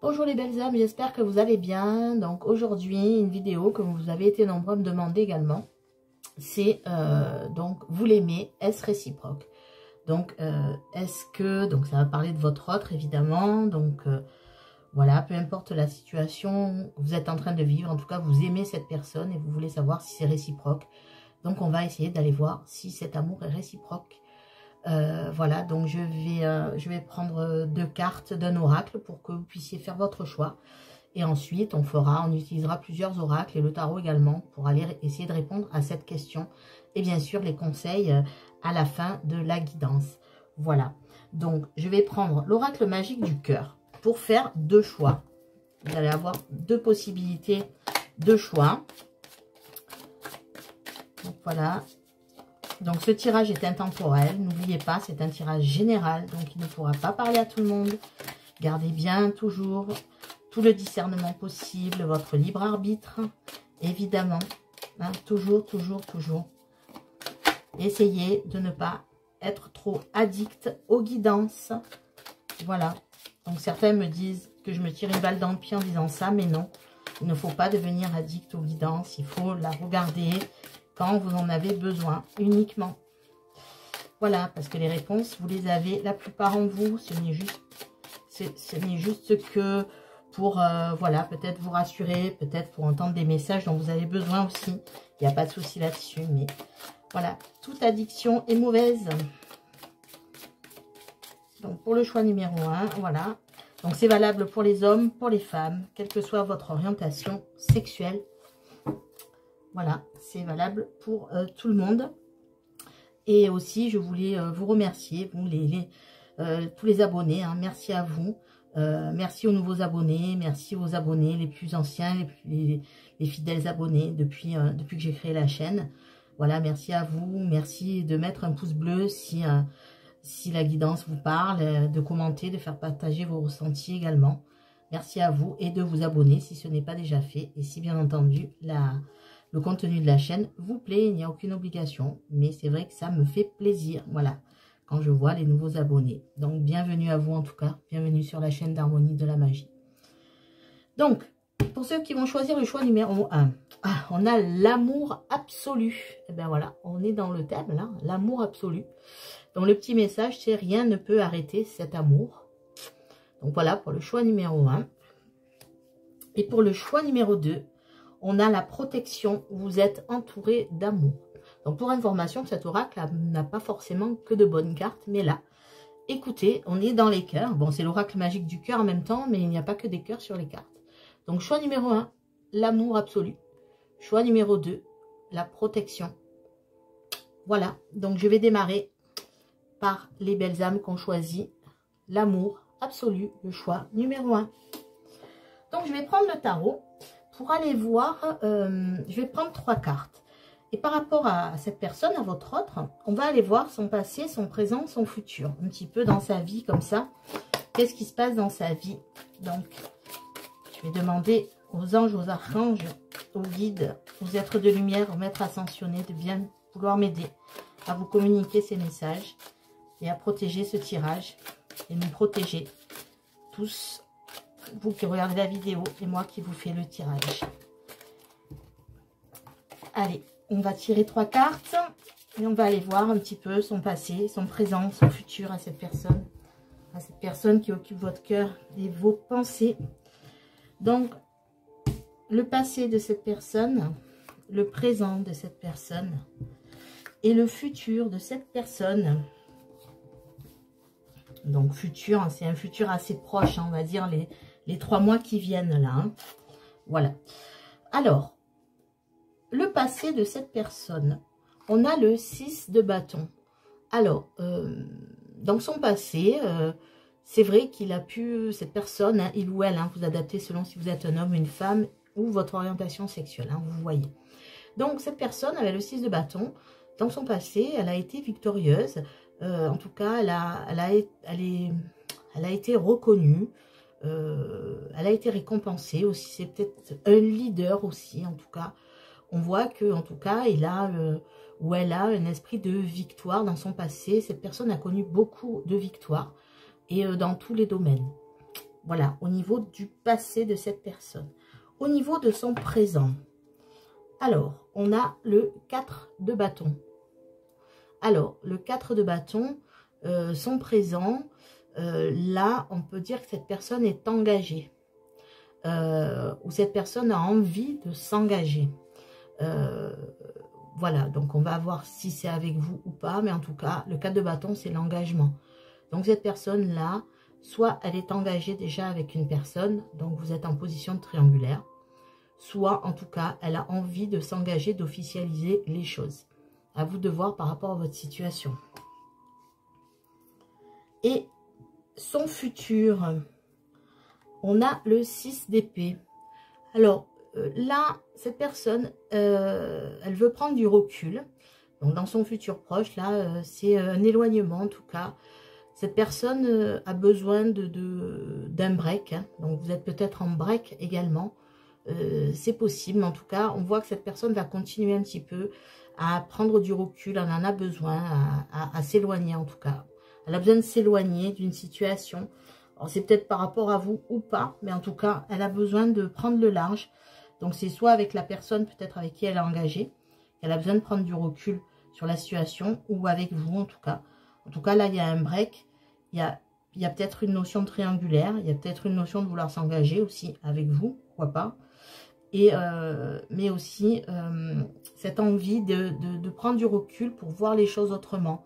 Bonjour les belles âmes, j'espère que vous allez bien. Donc aujourd'hui, une vidéo que vous avez été nombreux à me demander également. C'est donc, vous l'aimez, est-ce réciproque? Donc, est-ce que, donc ça va parler de votre autre évidemment. Donc voilà, peu importe la situation que vous êtes en train de vivre, en tout cas vous aimez cette personne et vous voulez savoir si c'est réciproque. Donc on va essayer d'aller voir si cet amour est réciproque. Voilà, donc je vais prendre 2 cartes d'un oracle pour que vous puissiez faire votre choix. Et ensuite, on utilisera plusieurs oracles et le tarot également pour aller essayer de répondre à cette question. Et bien sûr, les conseils à la fin de la guidance. Voilà, donc je vais prendre l'oracle magique du cœur pour faire 2 choix. Vous allez avoir 2 possibilités de choix. Donc voilà. Donc ce tirage est intemporel, n'oubliez pas, c'est un tirage général, donc il ne pourra pas parler à tout le monde. Gardez bien toujours tout le discernement possible, votre libre arbitre, évidemment. Hein, toujours. Essayez de ne pas être trop addict aux guidances. Voilà. Donc certains me disent que je me tire une balle dans le pied en disant ça, mais non. Il ne faut pas devenir addict aux guidances, il faut la regarder quand vous en avez besoin uniquement. Voilà, parce que les réponses, vous les avez la plupart en vous. Ce n'est juste que pour, voilà, peut-être vous rassurer, peut-être pour entendre des messages dont vous avez besoin aussi. Il n'y a pas de souci là-dessus, mais voilà, toute addiction est mauvaise. Donc pour le choix numéro 1, voilà. Donc c'est valable pour les hommes, pour les femmes, quelle que soit votre orientation sexuelle. Voilà, c'est valable pour tout le monde. Et aussi, je voulais vous remercier, vous, tous les abonnés. Hein, merci à vous. Merci aux nouveaux abonnés. Merci aux abonnés les plus anciens, les fidèles abonnés depuis que j'ai créé la chaîne. Voilà, merci à vous. Merci de mettre un pouce bleu si la guidance vous parle, de commenter, de faire partager vos ressentis également. Merci à vous et de vous abonner si ce n'est pas déjà fait. Et si bien entendu, le contenu de la chaîne vous plaît, il n'y a aucune obligation, mais c'est vrai que ça me fait plaisir, voilà, quand je vois les nouveaux abonnés. Donc, bienvenue à vous en tout cas, bienvenue sur la chaîne d'Harmonie de la Magie. Donc, pour ceux qui vont choisir le choix numéro 1, on a l'amour absolu. Et bien voilà, on est dans le thème là, l'amour absolu. Donc, le petit message, c'est rien ne peut arrêter cet amour. Donc, voilà pour le choix numéro 1. Et pour le choix numéro 2, on a la protection, vous êtes entouré d'amour. Donc pour information, cet oracle n'a pas forcément que de bonnes cartes, mais là, écoutez, on est dans les cœurs. Bon, c'est l'oracle magique du cœur en même temps, mais il n'y a pas que des cœurs sur les cartes. Donc choix numéro 1, l'amour absolu. Choix numéro 2, la protection. Voilà, donc je vais démarrer par les belles âmes qu'on choisit. L'amour absolu, le choix numéro 1. Donc je vais prendre le tarot. Pour aller voir, je vais prendre 3 cartes. Et par rapport à cette personne, à votre autre, on va aller voir son passé, son présent, son futur. Un petit peu dans sa vie, comme ça. Qu'est-ce qui se passe dans sa vie? Donc, je vais demander aux anges, aux archanges, aux guides, aux êtres de lumière, aux maîtres ascensionnés de bien vouloir m'aider à vous communiquer ces messages et à protéger ce tirage et nous protéger tous. Vous qui regardez la vidéo et moi qui vous fais le tirage. Allez, on va tirer 3 cartes et on va aller voir un petit peu son passé, son présent, son futur à cette personne qui occupe votre cœur et vos pensées. Donc, le passé de cette personne, le présent de cette personne et le futur de cette personne. Donc, futur, c'est un futur assez proche, hein, on va dire les 3 mois qui viennent là. Hein. Voilà. Alors, le passé de cette personne. On a le 6 de bâton. Alors, dans son passé, c'est vrai qu'il a pu, cette personne, hein, il ou elle, hein, vous adaptez selon si vous êtes un homme, une femme, ou votre orientation sexuelle, hein, vous voyez. Donc, cette personne avait le 6 de bâton. Dans son passé, elle a été victorieuse. En tout cas, elle a été reconnue. Elle a été récompensée aussi, c'est peut-être un leader aussi, en tout cas. On voit que, en tout cas, il a ou elle a un esprit de victoire dans son passé. Cette personne a connu beaucoup de victoires et dans tous les domaines. Voilà, au niveau du passé de cette personne. Au niveau de son présent, alors, on a le 4 de bâton. Alors, le 4 de bâton, son présent, là, on peut dire que cette personne est engagée. Ou cette personne a envie de s'engager. Voilà, donc on va voir si c'est avec vous ou pas, mais en tout cas, le 4 de bâton, c'est l'engagement. Donc cette personne-là, soit elle est engagée déjà avec une personne, donc vous êtes en position de triangulaire, soit en tout cas, elle a envie de s'engager, d'officialiser les choses. À vous de voir par rapport à votre situation. Et son futur, on a le 6 d'épée. Alors là, cette personne, elle veut prendre du recul. Donc dans son futur proche, là, c'est un éloignement en tout cas. Cette personne a besoin d'un break. Hein. Donc vous êtes peut-être en break également. C'est possible, mais en tout cas, on voit que cette personne va continuer un petit peu à prendre du recul. Elle en a besoin, à s'éloigner en tout cas. Elle a besoin de s'éloigner d'une situation. C'est peut-être par rapport à vous ou pas, mais en tout cas, elle a besoin de prendre le large. Donc, c'est soit avec la personne peut-être avec qui elle est engagée, elle a besoin de prendre du recul sur la situation, ou avec vous en tout cas. En tout cas, là, il y a un break. Il y a peut-être une notion de triangulaire. Il y a peut-être une notion de vouloir s'engager aussi avec vous, pourquoi pas. Et, mais aussi cette envie de prendre du recul pour voir les choses autrement.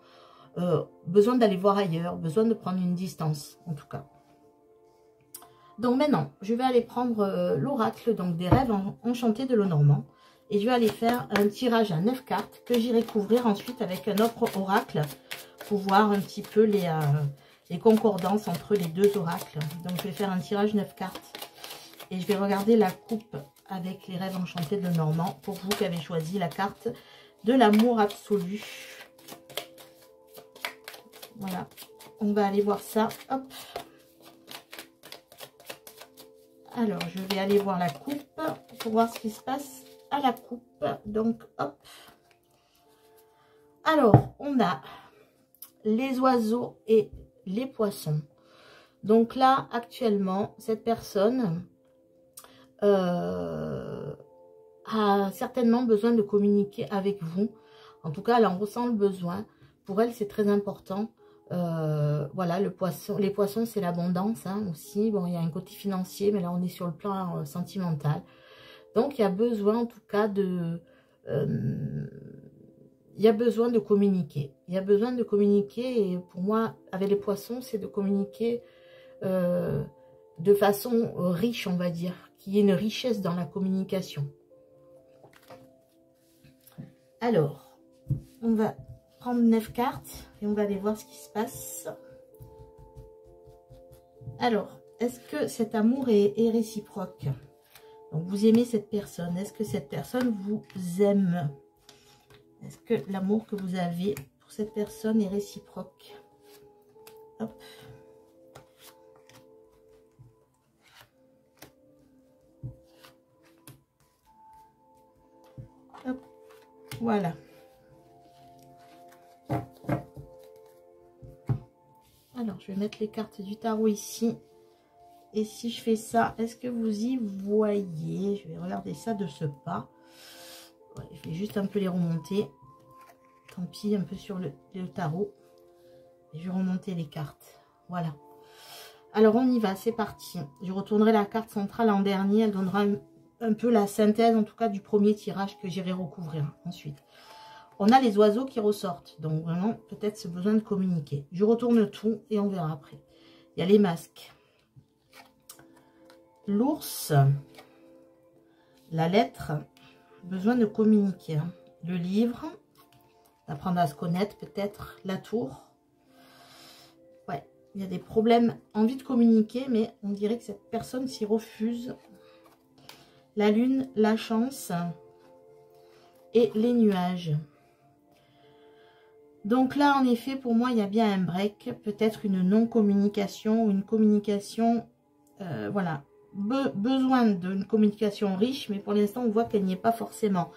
Besoin d'aller voir ailleurs, besoin de prendre une distance en tout cas. Donc maintenant, je vais aller prendre l'oracle donc des rêves enchantés de Lenormand. Et je vais aller faire un tirage à 9 cartes que j'irai couvrir ensuite avec un autre oracle pour voir un petit peu les concordances entre les deux oracles. Donc je vais faire un tirage 9 cartes. Et je vais regarder la coupe avec les rêves enchantés de Lenormand pour vous qui avez choisi la carte de l'amour absolu. Voilà, on va aller voir ça. Hop. Alors, je vais aller voir la coupe pour voir ce qui se passe à la coupe. Donc, hop. Alors, on a les oiseaux et les poissons. Donc là, actuellement, cette personne a certainement besoin de communiquer avec vous. En tout cas, elle en ressent le besoin. Pour elle, c'est très important. Voilà, les poissons, c'est l'abondance hein, aussi. Bon, il y a un côté financier, mais là, on est sur le plan sentimental. Donc, il y a besoin, en tout cas, il y a besoin de communiquer. Il y a besoin de communiquer. Et pour moi, avec les poissons, c'est de communiquer de façon riche, on va dire. Qu'il y ait une richesse dans la communication. Alors, on va prendre 9 cartes et on va aller voir ce qui se passe. Alors, est-ce que cet amour est réciproque? Donc, vous aimez cette personne. Est-ce que cette personne vous aime? Est-ce que l'amour que vous avez pour cette personne est réciproque? Hop. Hop. Voilà. Alors, je vais mettre les cartes du tarot ici. Et si je fais ça, est-ce que vous y voyez? Je vais regarder ça de ce pas. Ouais, je vais juste un peu les remonter. Tant pis, un peu sur le tarot. Et je vais remonter les cartes. Voilà. Alors, on y va, c'est parti. Je retournerai la carte centrale en dernier. Elle donnera un peu la synthèse, en tout cas, du premier tirage que j'irai recouvrir ensuite. On a les oiseaux qui ressortent. Donc, vraiment, peut-être ce besoin de communiquer. Je retourne tout et on verra après. Il y a les masques. L'ours. La lettre. Besoin de communiquer. Le livre. D'apprendre à se connaître, peut-être. La tour. Ouais, il y a des problèmes. Envie de communiquer, mais on dirait que cette personne s'y refuse. La lune, la chance. Et les nuages. Donc là, en effet, pour moi, il y a bien un break. Peut-être une non-communication ou une communication, voilà. Besoin d'une communication riche, mais pour l'instant, on voit qu'elle n'y est pas forcément.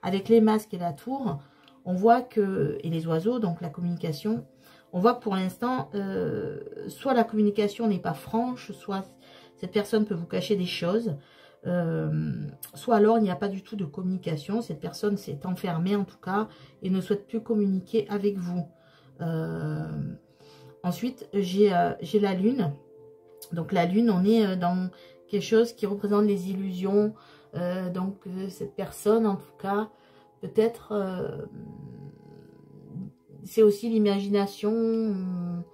Avec les masques et la tour, on voit que, et les oiseaux, donc la communication, on voit que pour l'instant, soit la communication n'est pas franche, soit Cette personne peut vous cacher des choses. Soit alors il n'y a pas du tout de communication. Cette personne s'est enfermée en tout cas et ne souhaite plus communiquer avec vous. Ensuite, j'ai la lune. Donc la lune, on est dans quelque chose qui représente les illusions. Cette personne, en tout cas, peut-être, c'est aussi l'imagination.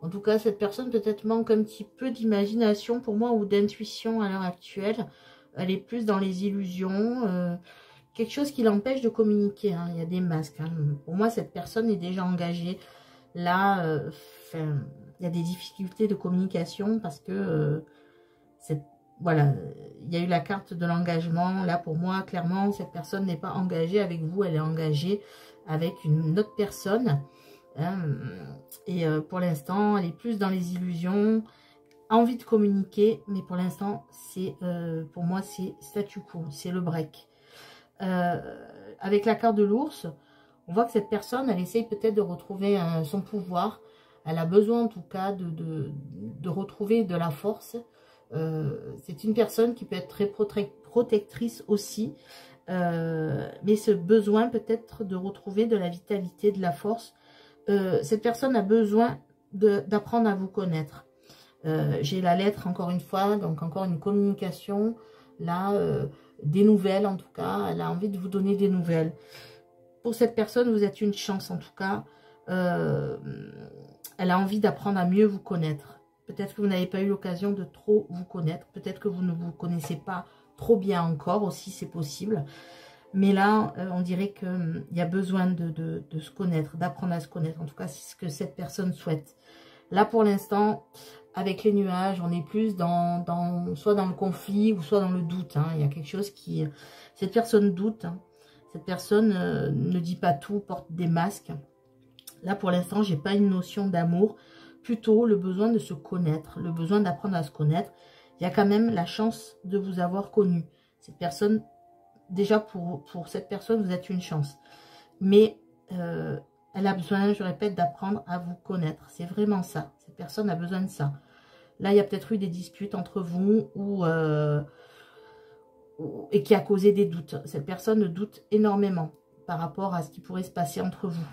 En tout cas, cette personne peut-être manque un petit peu d'imagination pour moi ou d'intuition à l'heure actuelle. Elle est plus dans les illusions. Quelque chose qui l'empêche de communiquer. Hein. Il y a des masques. Hein. Pour moi, cette personne est déjà engagée. Là, il y a des difficultés de communication parce que voilà, il y a eu la carte de l'engagement. Là, pour moi, clairement, cette personne n'est pas engagée avec vous. Elle est engagée avec une autre personne. Pour l'instant, elle est plus dans les illusions. Envie de communiquer, mais pour l'instant, pour moi, c'est statu quo. C'est le break. Avec la carte de l'ours, on voit que cette personne, elle essaye peut-être de retrouver son pouvoir. Elle a besoin, en tout cas, de retrouver de la force. C'est une personne qui peut être très protectrice aussi, mais ce besoin peut-être de retrouver de la vitalité, de la force. Cette personne a besoin d'apprendre à vous connaître. J'ai la lettre encore une fois, donc encore une communication, là, des nouvelles en tout cas, elle a envie de vous donner des nouvelles. Pour cette personne, vous êtes une chance en tout cas, elle a envie d'apprendre à mieux vous connaître. Peut-être que vous n'avez pas eu l'occasion de trop vous connaître. Peut-être que vous ne vous connaissez pas trop bien encore aussi, c'est possible. Mais là, on dirait qu'il y a besoin de se connaître, d'apprendre à se connaître. En tout cas, c'est ce que cette personne souhaite. Là, pour l'instant, avec les nuages, on est plus soit dans le conflit ou soit dans le doute. Hein. Il y a quelque chose qui... Cette personne doute. Hein. Cette personne ne dit pas tout, porte des masques. Là, pour l'instant, j'ai pas une notion d'amour. Plutôt le besoin de se connaître, le besoin d'apprendre à se connaître. Il y a quand même la chance de vous avoir connu. Cette personne, déjà pour cette personne, vous êtes une chance. Mais elle a besoin, je répète, d'apprendre à vous connaître. C'est vraiment ça. Cette personne a besoin de ça. Là, il y a peut-être eu des disputes entre vous et qui a causé des doutes. Cette personne doute énormément par rapport à ce qui pourrait se passer entre vous.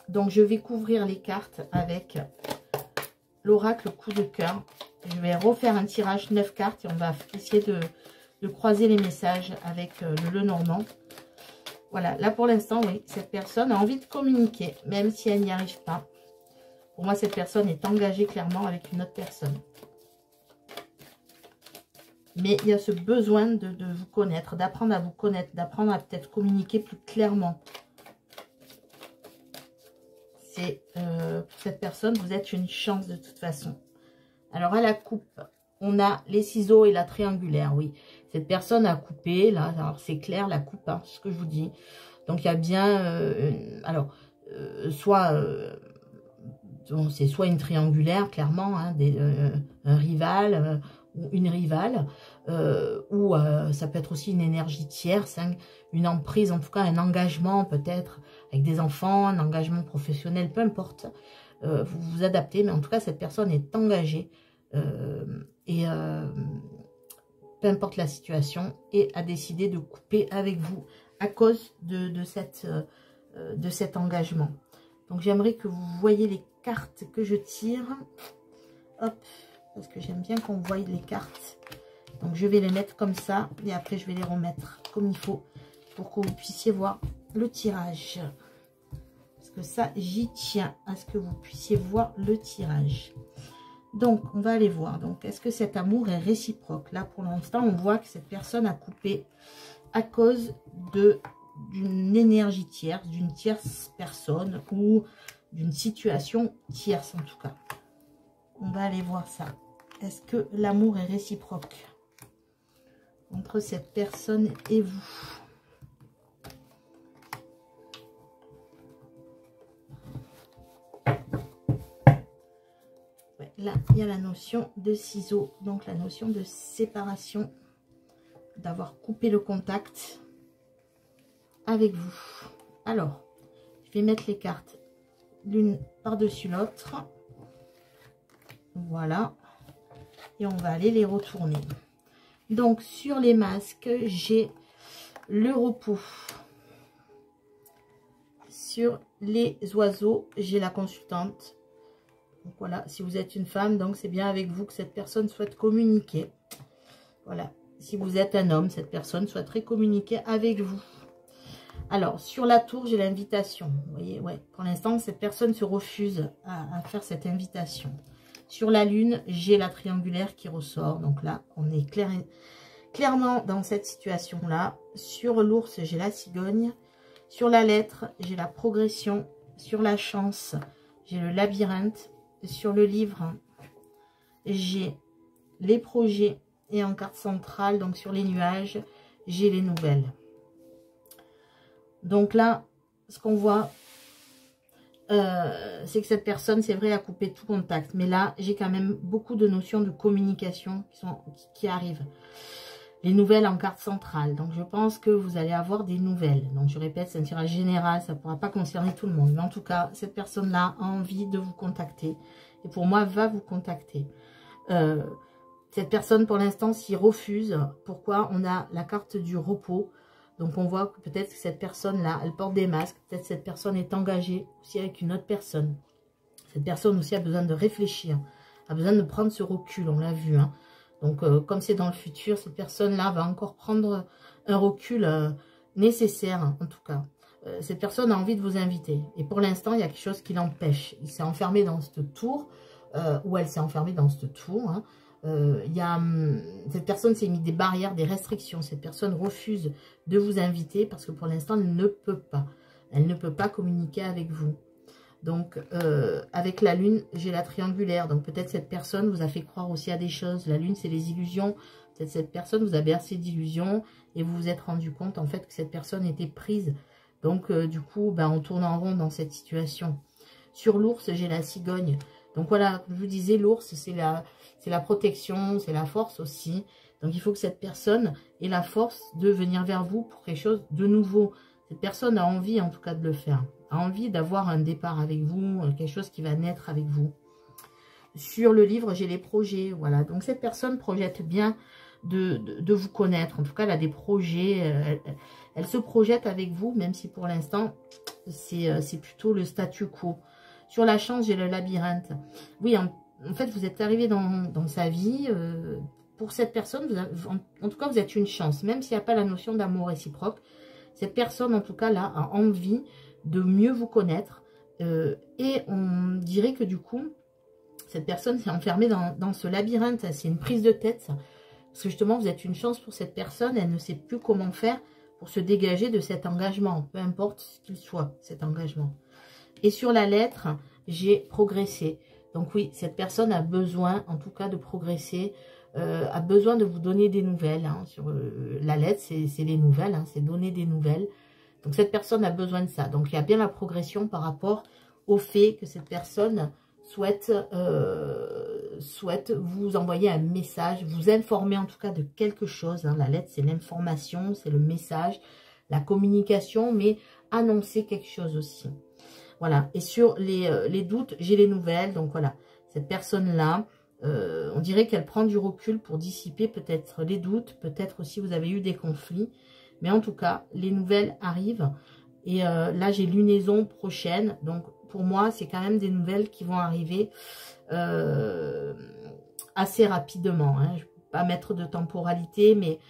Donc, je vais couvrir les cartes avec l'oracle coup de cœur. Je vais refaire un tirage 9 cartes et on va essayer de croiser les messages avec le Lenormand. Voilà, là pour l'instant, oui, cette personne a envie de communiquer, même si elle n'y arrive pas. Pour moi, cette personne est engagée clairement avec une autre personne. Mais il y a ce besoin de vous connaître, d'apprendre à vous connaître, d'apprendre à peut-être communiquer plus clairement. Pour cette personne, vous êtes une chance de toute façon. Alors à la coupe, on a les ciseaux et la triangulaire, oui. Cette personne a coupé, là, alors c'est clair la coupe, hein, ce que je vous dis. Donc il y a bien, c'est soit une triangulaire, clairement, hein, un rival ou une rivale, ou ça peut être aussi une énergie tierce, hein, une emprise, en tout cas un engagement peut-être avec des enfants, un engagement professionnel, peu importe. Vous vous adaptez, mais en tout cas cette personne est engagée peu importe la situation, et a décidé de couper avec vous à cause de cet engagement. Donc j'aimerais que vous voyez les cartes que je tire. Hop, parce que j'aime bien qu'on voie les cartes. Donc je vais les mettre comme ça et après je vais les remettre comme il faut pour que vous puissiez voir le tirage. Parce que ça, j'y tiens à ce que vous puissiez voir le tirage. Donc on va aller voir. Donc est-ce que cet amour est réciproque? Là pour l'instant on voit que cette personne a coupé à cause d'une énergie tierce, d'une tierce personne ou d'une situation tierce en tout cas. On va aller voir ça. Est-ce que l'amour est réciproque entre cette personne et vous? Ouais, là, il y a la notion de ciseaux, donc la notion de séparation, d'avoir coupé le contact avec vous. Alors, je vais mettre les cartes l'une par-dessus l'autre. Voilà. et on va aller les retourner. Donc, sur les masques, j'ai le repos. Sur les oiseaux, j'ai la consultante. Donc voilà, si vous êtes une femme, donc c'est bien avec vous que cette personne souhaite communiquer. Voilà, si vous êtes un homme, cette personne souhaiterait communiquer avec vous. Alors, sur la tour, j'ai l'invitation. Vous voyez, ouais, pour l'instant, cette personne se refuse à faire cette invitation. Sur la lune, j'ai la triangulaire qui ressort. Donc là, on est clairement dans cette situation-là. Sur l'ours, j'ai la cigogne. Sur la lettre, j'ai la progression. Sur la chance, j'ai le labyrinthe. Sur le livre, j'ai les projets. Et en carte centrale, donc sur les nuages, j'ai les nouvelles. Donc là, ce qu'on voit, c'est que cette personne, c'est vrai, a coupé tout contact. Mais là, j'ai quand même beaucoup de notions de communication qui arrivent. Les nouvelles en carte centrale. Donc, je pense que vous allez avoir des nouvelles. Donc, je répète, c'est un tirage général. Ça ne pourra pas concerner tout le monde. Mais en tout cas, cette personne-là a envie de vous contacter. Et pour moi, va vous contacter. Cette personne, pour l'instant, s'y refuse. Pourquoi? On a la carte du repos. Donc, on voit que peut-être que cette personne-là, elle porte des masques. Peut-être que cette personne est engagée aussi avec une autre personne. Cette personne aussi a besoin de réfléchir. A besoin de prendre ce recul, on l'a vu, hein. Donc, comme c'est dans le futur, cette personne-là va encore prendre un recul nécessaire, en tout cas. Cette personne a envie de vous inviter. Et pour l'instant, il y a quelque chose qui l'empêche. Il s'est enfermé dans cette tour, ou elle s'est enfermée dans cette tour. Hein. Cette personne s'est mis des barrières, des restrictions. Cette personne refuse de vous inviter parce que pour l'instant, elle ne peut pas. Elle ne peut pas communiquer avec vous. Donc, avec la lune, j'ai la triangulaire. Donc, peut-être cette personne vous a fait croire aussi à des choses. La lune, c'est les illusions. Peut-être cette personne vous a bercé d'illusions et vous vous êtes rendu compte, en fait, que cette personne était prise. Donc, du coup, ben, on tourne en rond dans cette situation. Sur l'ours, j'ai la cigogne. Donc, voilà, comme je vous disais, l'ours, c'est la protection, c'est la force aussi. Donc, il faut que cette personne ait la force de venir vers vous pour quelque chose de nouveau. Cette personne a envie, en tout cas, de le faire. A envie d'avoir un départ avec vous, quelque chose qui va naître avec vous. Sur le livre, j'ai les projets, voilà. Donc, cette personne projette bien de vous connaître. En tout cas, elle a des projets, elle se projette avec vous, même si pour l'instant, c'est plutôt le statu quo. Sur la chance, j'ai le labyrinthe. Oui, en fait, vous êtes arrivé dans sa vie. Pour cette personne, en tout cas, vous êtes une chance. Même s'il n'y a pas la notion d'amour réciproque, cette personne, en tout cas, là, a envie de mieux vous connaître. Et on dirait que du coup, cette personne s'est enfermée dans ce labyrinthe. C'est une prise de tête. Parce que justement, vous êtes une chance pour cette personne. Elle ne sait plus comment faire pour se dégager de cet engagement. Peu importe ce qu'il soit, cet engagement. Et sur la lettre, j'ai progressé. Donc oui, cette personne a besoin, en tout cas, de progresser. A besoin de vous donner des nouvelles. Hein. Sur la lettre, c'est les nouvelles. Hein, c'est donner des nouvelles. Donc, cette personne a besoin de ça. Donc, il y a bien la progression par rapport au fait que cette personne souhaite vous envoyer un message, vous informer en tout cas de quelque chose. Hein. La lettre, c'est l'information, c'est le message, la communication, mais annoncer quelque chose aussi. Voilà. Et sur les doutes, j'ai les nouvelles. Donc, voilà. Cette personne-là, on dirait qu'elle prend du recul pour dissiper peut-être les doutes. Peut-être aussi vous avez eu des conflits. Mais en tout cas, les nouvelles arrivent. Et là, j'ai lunaison prochaine. Donc, pour moi, c'est quand même des nouvelles qui vont arriver assez rapidement. Hein. Je ne peux pas mettre de temporalité, mais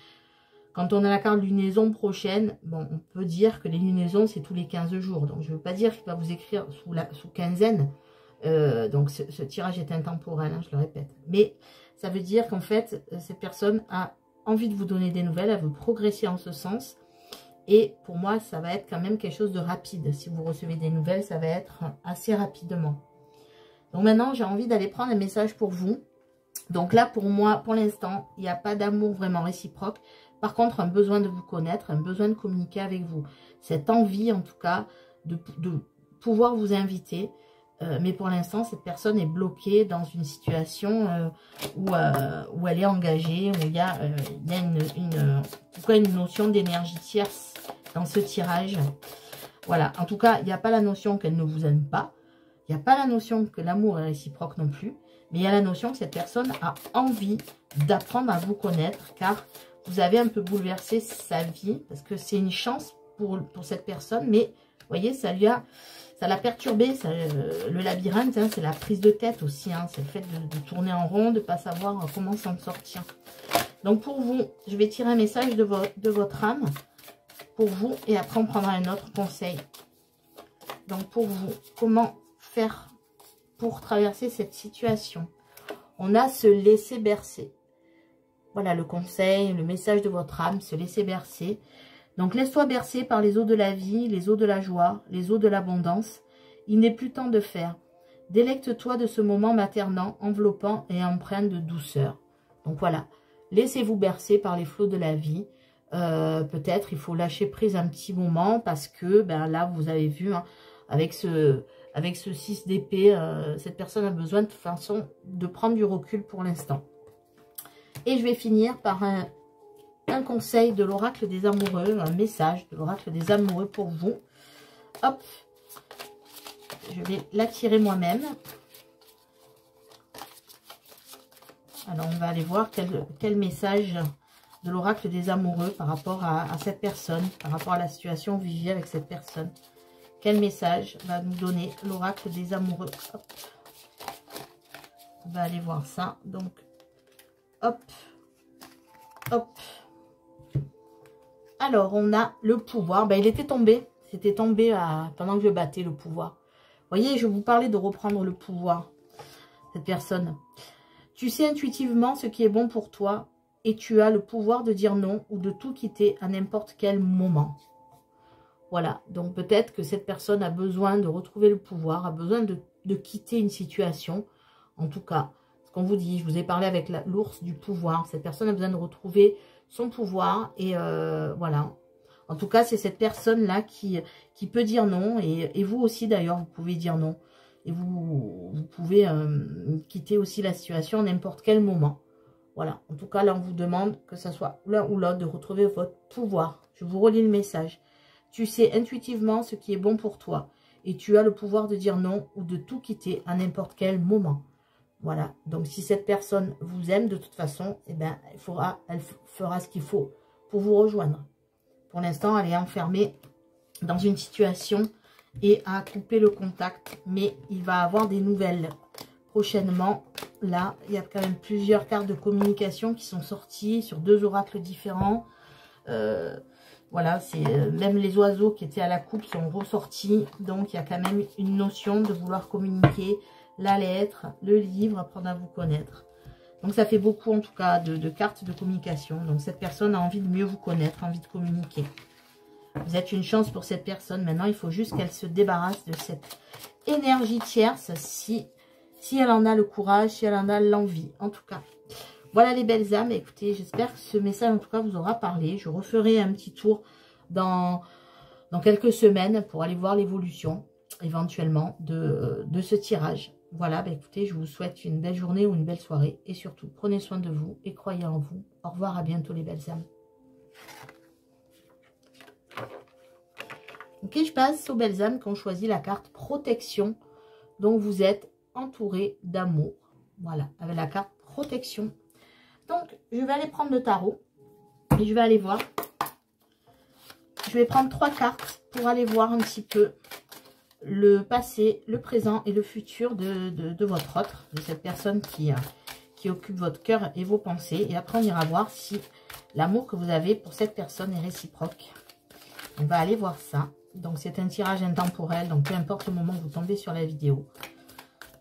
quand on a la carte lunaison prochaine, bon, on peut dire que les lunaisons, c'est tous les 15 jours. Donc, je ne veux pas dire qu'il va vous écrire sous quinzaine. Donc, ce tirage est intemporel, hein, je le répète. Mais ça veut dire qu'en fait, cette personne a envie de vous donner des nouvelles, elle veut progresser en ce sens. Et pour moi, ça va être quand même quelque chose de rapide. Si vous recevez des nouvelles, ça va être assez rapidement. Donc maintenant, j'ai envie d'aller prendre un message pour vous. Donc là, pour moi, pour l'instant, il n'y a pas d'amour vraiment réciproque. Par contre, un besoin de vous connaître, un besoin de communiquer avec vous. Cette envie, en tout cas, de pouvoir vous inviter. Mais pour l'instant, cette personne est bloquée dans une situation où elle est engagée, où il y a une notion d'énergie tierce dans ce tirage. Voilà, en tout cas, il n'y a pas la notion qu'elle ne vous aime pas. Il n'y a pas la notion que l'amour est réciproque non plus. Mais il y a la notion que cette personne a envie d'apprendre à vous connaître, car vous avez un peu bouleversé sa vie, parce que c'est une chance pour cette personne, mais vous voyez, ça l'a perturbé, le labyrinthe, hein, c'est la prise de tête aussi, hein, c'est le fait de tourner en rond, de ne pas savoir comment s'en sortir. Donc pour vous, je vais tirer un message de votre âme, pour vous, et après on prendra un autre conseil. Donc pour vous, comment faire pour traverser cette situation? On a se laisser bercer. Voilà le conseil, le message de votre âme, se laisser bercer. Donc laisse-toi bercer par les eaux de la vie, les eaux de la joie, les eaux de l'abondance. Il n'est plus temps de faire. Délecte-toi de ce moment maternant, enveloppant et empreint de douceur. Donc voilà, laissez-vous bercer par les flots de la vie. Peut-être il faut lâcher prise un petit moment parce que ben là vous avez vu, hein, avec ce 6 d'épée, cette personne a besoin de toute façon de prendre du recul pour l'instant. Et je vais finir par un conseil de l'oracle des amoureux, un message de l'oracle des amoureux pour vous. Hop, je vais l'attirer moi-même. Alors on va aller voir quel message de l'oracle des amoureux par rapport à cette personne, par rapport à la situation que vous vivez avec cette personne. Quel message va nous donner l'oracle des amoureux? Hop. On va aller voir ça. Donc, hop, hop. Alors, on a le pouvoir. Ben, il était tombé. C'était tombé pendant que je battais le pouvoir. Vous voyez, je vous parlais de reprendre le pouvoir. Cette personne. Tu sais intuitivement ce qui est bon pour toi et tu as le pouvoir de dire non ou de tout quitter à n'importe quel moment. Voilà, donc peut-être que cette personne a besoin de retrouver le pouvoir, a besoin de quitter une situation. En tout cas, ce qu'on vous dit, je vous ai parlé avec l'ours du pouvoir. Cette personne a besoin de retrouver son pouvoir et voilà. En tout cas, c'est cette personne-là qui peut dire non. Et vous aussi, d'ailleurs, vous pouvez dire non. Et vous pouvez quitter aussi la situation à n'importe quel moment. Voilà, en tout cas, là, on vous demande que ce soit l'un ou l'autre de retrouver votre pouvoir. Je vous relis le message. Tu sais intuitivement ce qui est bon pour toi et tu as le pouvoir de dire non ou de tout quitter à n'importe quel moment. Voilà, donc si cette personne vous aime de toute façon, eh ben, elle fera ce qu'il faut pour vous rejoindre. Pour l'instant, elle est enfermée dans une situation et a coupé le contact, mais il va avoir des nouvelles prochainement. Là, il y a quand même plusieurs cartes de communication qui sont sorties sur 2 oracles différents. Voilà, c'est même les oiseaux qui étaient à la coupe sont ressortis. Donc, il y a quand même une notion de vouloir communiquer, la lettre, le livre, apprendre à vous connaître. Donc, ça fait beaucoup, en tout cas, de cartes de communication. Donc, cette personne a envie de mieux vous connaître, envie de communiquer. Vous êtes une chance pour cette personne. Maintenant, il faut juste qu'elle se débarrasse de cette énergie tierce si elle en a le courage, si elle en a l'envie, en tout cas. Voilà les belles âmes, écoutez, j'espère que ce message en tout cas vous aura parlé. Je referai un petit tour dans quelques semaines pour aller voir l'évolution éventuellement de ce tirage. Voilà, bah écoutez, je vous souhaite une belle journée ou une belle soirée. Et surtout, prenez soin de vous et croyez en vous. Au revoir, à bientôt les belles âmes. Ok, je passe aux belles âmes qui ont choisi la carte protection. Donc vous êtes entouré d'amour. Voilà, avec la carte protection. Donc, je vais aller prendre le tarot et je vais aller voir. Je vais prendre 3 cartes pour aller voir un petit peu le passé, le présent et le futur de votre autre, de cette personne qui occupe votre cœur et vos pensées. Et après, on ira voir si l'amour que vous avez pour cette personne est réciproque. On va aller voir ça. Donc, c'est un tirage intemporel. Donc, peu importe le moment où vous tombez sur la vidéo.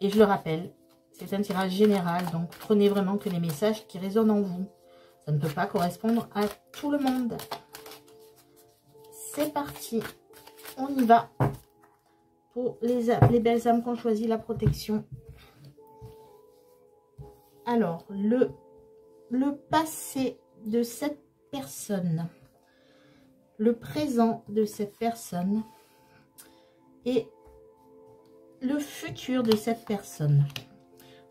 Et je le rappelle, c'est un tirage général, donc prenez vraiment que les messages qui résonnent en vous. Ça ne peut pas correspondre à tout le monde. C'est parti. On y va. Pour les belles âmes qui ont choisi la protection. Alors, le passé de cette personne. Le présent de cette personne. Et le futur de cette personne.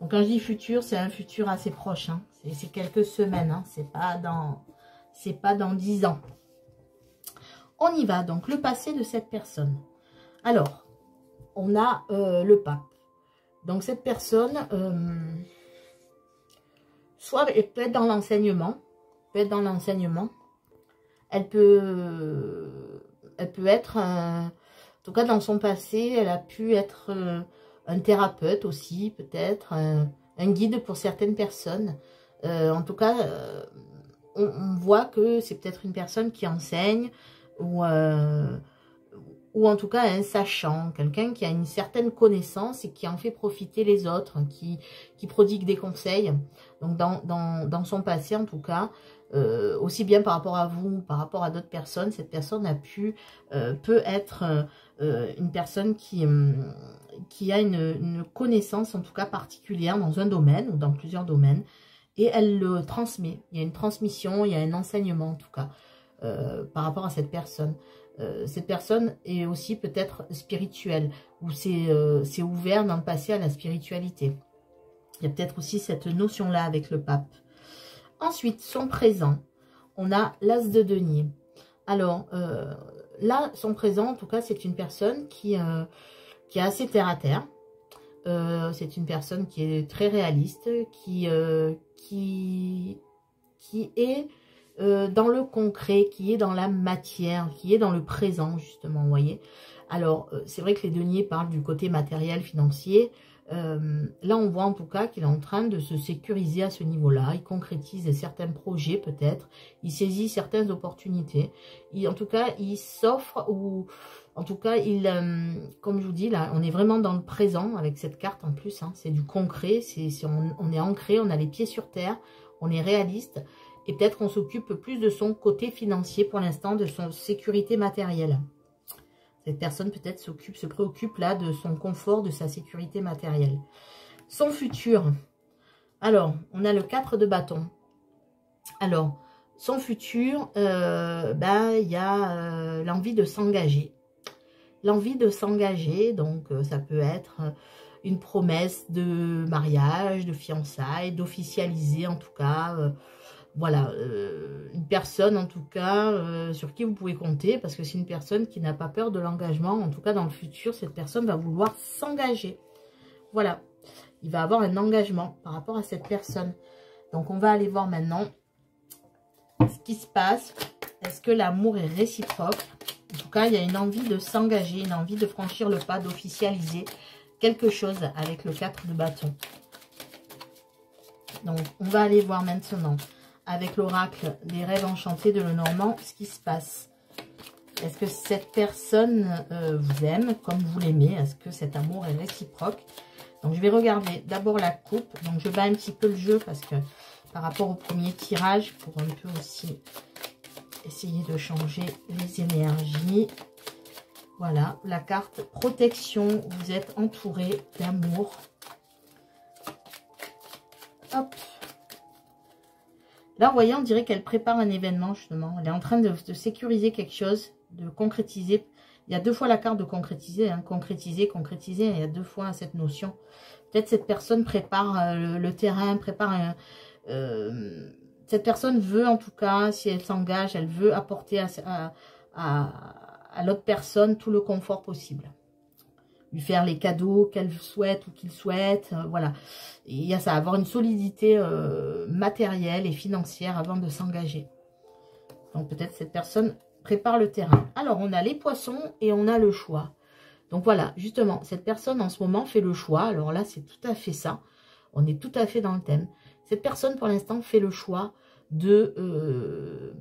Donc quand je dis futur, c'est un futur assez proche. Hein. C'est quelques semaines. Hein. C'est pas dans 10 ans. On y va. Donc le passé de cette personne. Alors, on a le pape. Donc cette personne, soit elle peut être dans l'enseignement, elle peut être, en tout cas dans son passé, elle a pu être un thérapeute aussi, peut-être, un guide pour certaines personnes. En tout cas, on voit que c'est peut-être une personne qui enseigne, ou en tout cas un sachant, quelqu'un qui a une certaine connaissance et qui en fait profiter les autres, qui prodigue des conseils. Donc dans son passé en tout cas, aussi bien par rapport à vous, par rapport à d'autres personnes, cette personne peut être une personne qui a une connaissance en tout cas particulière dans un domaine ou dans plusieurs domaines, et elle le transmet. Il y a une transmission, il y a un enseignement en tout cas par rapport à cette personne. Cette personne est aussi peut-être spirituelle, ou c'est ouvert dans le passé à la spiritualité. Il y a peut-être aussi cette notion-là avec le pape. Ensuite, son présent, on a l'as de denier. Alors, là, son présent, en tout cas, c'est une personne qui est assez terre-à-terre. C'est une personne qui est très réaliste, qui est dans le concret, qui est dans la matière, qui est dans le présent, justement, vous voyez. Alors, c'est vrai que les deniers parlent du côté matériel, financier. Là, on voit en tout cas qu'il est en train de se sécuriser à ce niveau-là. Il concrétise certains projets, peut-être. Il saisit certaines opportunités. En tout cas, il s'offre, ou en tout cas, comme je vous dis, là, on est vraiment dans le présent avec cette carte en plus. Hein, c'est du concret, on est ancré, on a les pieds sur terre, on est réaliste. Et peut-être qu'on s'occupe plus de son côté financier pour l'instant, de son sécurité matérielle. Cette personne peut-être se préoccupe là de son confort, de sa sécurité matérielle. Son futur. Alors, on a le 4 de bâton. Alors, son futur, il y a l'envie de s'engager. L'envie de s'engager, donc ça peut être une promesse de mariage, de fiançailles, d'officialiser en tout cas. Voilà, une personne en tout cas sur qui vous pouvez compter, parce que c'est une personne qui n'a pas peur de l'engagement. En tout cas, dans le futur, cette personne va vouloir s'engager. Voilà, il va avoir un engagement par rapport à cette personne. Donc, on va aller voir maintenant ce qui se passe. Est-ce que l'amour est réciproque? En tout cas, il y a une envie de s'engager, une envie de franchir le pas, d'officialiser quelque chose avec le 4 de bâton. Donc, on va aller voir maintenant avec l'oracle des rêves enchantés de Lenormand, ce qui se passe. Est-ce que cette personne vous aime comme vous l'aimez? Est-ce que cet amour est réciproque? Donc, je vais regarder d'abord la coupe. Donc, je bats un petit peu le jeu parce que par rapport au premier tirage, pour un peu aussi essayer de changer les énergies. Voilà, la carte protection. Vous êtes entouré d'amour. Hop. Là, vous voyez, on dirait qu'elle prépare un événement, justement. Elle est en train de sécuriser quelque chose, de concrétiser. Il y a deux fois la carte de concrétiser, hein. Concrétiser, concrétiser. Il y a deux fois cette notion. Peut-être cette personne prépare le terrain, prépare... cette personne veut, en tout cas, si elle s'engage, elle veut apporter à l'autre personne tout le confort possible. Lui faire les cadeaux qu'elle souhaite ou qu'il souhaite, voilà. Il y a ça, avoir une solidité matérielle et financière avant de s'engager. Donc peut-être cette personne prépare le terrain. Alors on a les poissons et on a le choix. Donc voilà, justement, cette personne en ce moment fait le choix. Alors là, c'est tout à fait ça. On est tout à fait dans le thème. Cette personne, pour l'instant, fait le choix d'être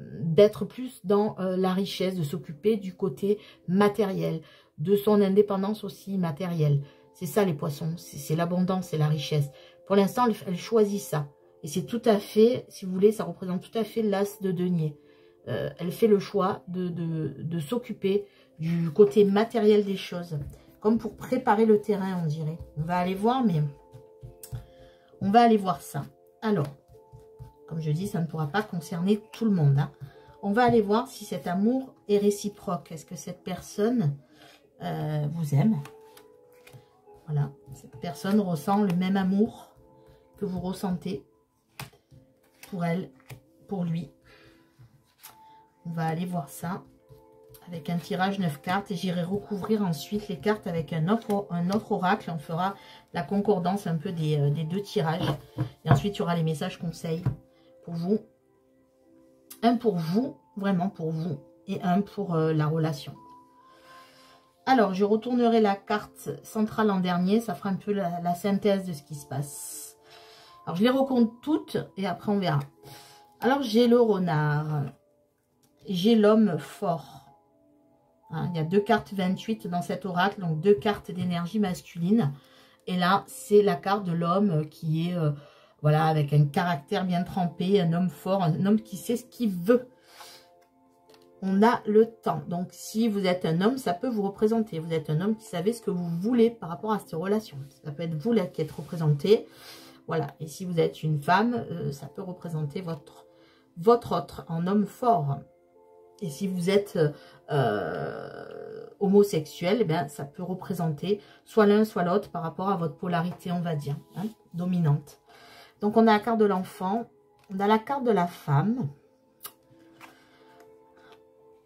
plus dans la richesse, de s'occuper du côté matériel, de son indépendance aussi matérielle. C'est ça les poissons, c'est l'abondance, c'est la richesse. Pour l'instant, elle choisit ça. Et c'est tout à fait, si vous voulez, ça représente tout à fait l'as de denier. Elle fait le choix de s'occuper du côté matériel des choses. Comme pour préparer le terrain, on dirait. On va aller voir, mais on va aller voir ça. Alors, comme je dis, ça ne pourra pas concerner tout le monde. Hein. On va aller voir si cet amour est réciproque. Est-ce que cette personne vous aime? Voilà, cette personne ressent le même amour que vous ressentez pour elle, pour lui. On va aller voir ça avec un tirage 9 cartes. Et j'irai recouvrir ensuite les cartes avec un autre oracle. On fera la concordance un peu des 2 tirages. Et ensuite, il y aura les messages conseils pour vous. Un pour vous, vraiment pour vous. Et un pour la relation. Alors, je retournerai la carte centrale en dernier. Ça fera un peu la synthèse de ce qui se passe. Alors, je les recompte toutes et après, on verra. Alors, j'ai le renard. J'ai l'homme fort. Hein, il y a 2 cartes 28 dans cet oracle. Donc, 2 cartes d'énergie masculine. Et là, c'est la carte de l'homme qui est, voilà, avec un caractère bien trempé. Un homme fort, un homme qui sait ce qu'il veut. On a le temps. Donc, si vous êtes un homme, ça peut vous représenter. Vous êtes un homme qui savez ce que vous voulez par rapport à cette relation. Ça peut être vous là qui êtes représenté. Voilà. Et si vous êtes une femme, ça peut représenter votre autre en homme fort. Et si vous êtes homosexuel, eh bien, ça peut représenter soit l'un, soit l'autre par rapport à votre polarité, on va dire, hein, dominante. Donc, on a la carte de l'enfant. On a la carte de la femme.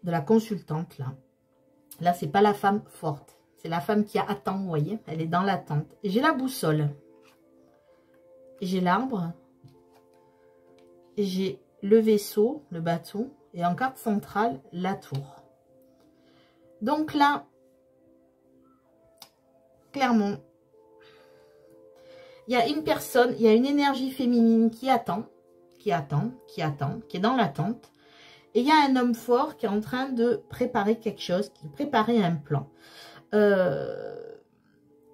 De la consultante, là. Là, c'est pas la femme forte. C'est la femme qui attend, vous voyez. Elle est dans l'attente. J'ai la boussole. J'ai l'arbre. J'ai le vaisseau, le bateau. Et en carte centrale, la tour. Donc là, clairement, il y a une personne, il y a une énergie féminine qui attend, qui est dans l'attente. Et il y a un homme fort qui est en train de préparer quelque chose, qui préparait un plan.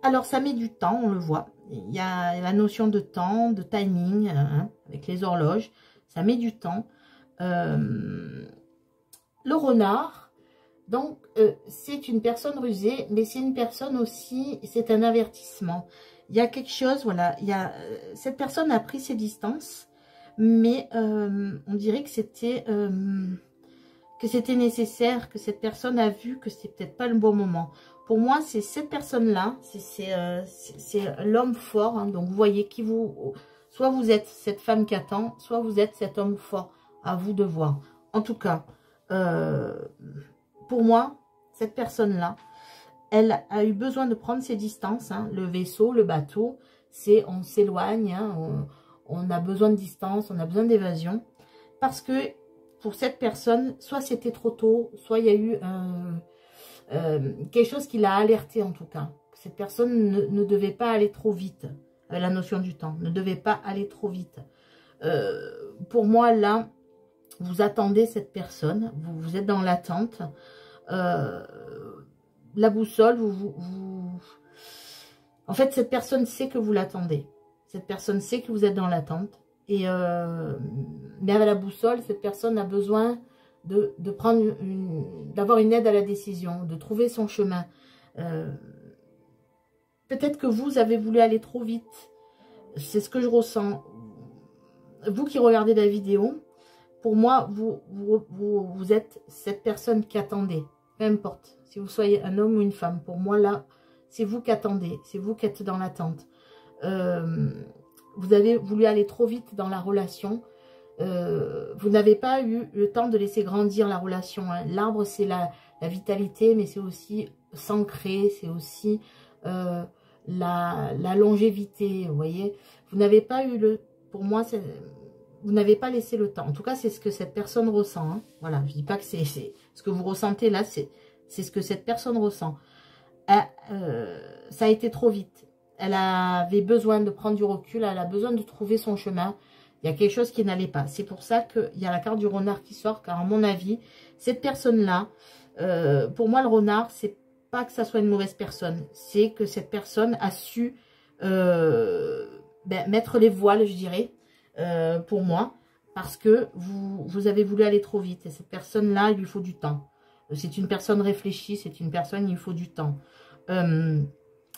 Alors, ça met du temps, on le voit. Il y a la notion de temps, de timing, hein, avec les horloges. Ça met du temps. Le renard, donc, c'est une personne rusée, mais c'est une personne aussi, c'est un avertissement. Il y a quelque chose, voilà, cette personne a pris ses distances. Mais on dirait que c'était nécessaire, que cette personne a vu que c'était peut-être pas le bon moment. Pour moi, c'est cette personne-là, c'est l'homme fort. Hein, donc, vous voyez qui vous... Soit vous êtes cette femme qui attend, soit vous êtes cet homme fort. À vous de voir. En tout cas, pour moi, cette personne-là, elle a eu besoin de prendre ses distances. Hein, le vaisseau, le bateau, c'est on s'éloigne, hein, on a besoin de distance, on a besoin d'évasion. Parce que pour cette personne, soit c'était trop tôt, soit il y a eu quelque chose qui l'a alerté en tout cas. Cette personne ne devait pas aller trop vite. La notion du temps, ne devait pas aller trop vite. Pour moi, là, vous attendez cette personne, vous êtes dans l'attente. La boussole, en fait, cette personne sait que vous l'attendez. Cette personne sait que vous êtes dans l'attente. Et mais avec la boussole, cette personne a besoin d'avoir une aide à la décision, de trouver son chemin. Peut-être que vous avez voulu aller trop vite. C'est ce que je ressens. Vous qui regardez la vidéo, pour moi, vous êtes cette personne qui attendait. Peu importe, si vous soyez un homme ou une femme. Pour moi, là, c'est vous qui attendez. C'est vous qui êtes dans l'attente. Vous avez voulu aller trop vite dans la relation. Vous n'avez pas eu le temps de laisser grandir la relation. Hein. L'arbre, c'est la vitalité, mais c'est aussi s'ancrer, c'est aussi la longévité, vous voyez. Vous n'avez pas eu pour moi, vous n'avez pas laissé le temps. En tout cas, c'est ce que cette personne ressent. Hein. Voilà, je dis pas que c'est ce que vous ressentez là, c'est ce que cette personne ressent. Ça a été trop vite. Elle avait besoin de prendre du recul, elle a besoin de trouver son chemin. Il y a quelque chose qui n'allait pas. C'est pour ça qu'il y a la carte du renard qui sort, car à mon avis, cette personne-là, pour moi, le renard, c'est pas que ça soit une mauvaise personne. C'est que cette personne a su mettre les voiles, je dirais, pour moi, parce que vous avez voulu aller trop vite. Et cette personne-là, il lui faut du temps. C'est une personne réfléchie, c'est une personne, il lui faut du temps.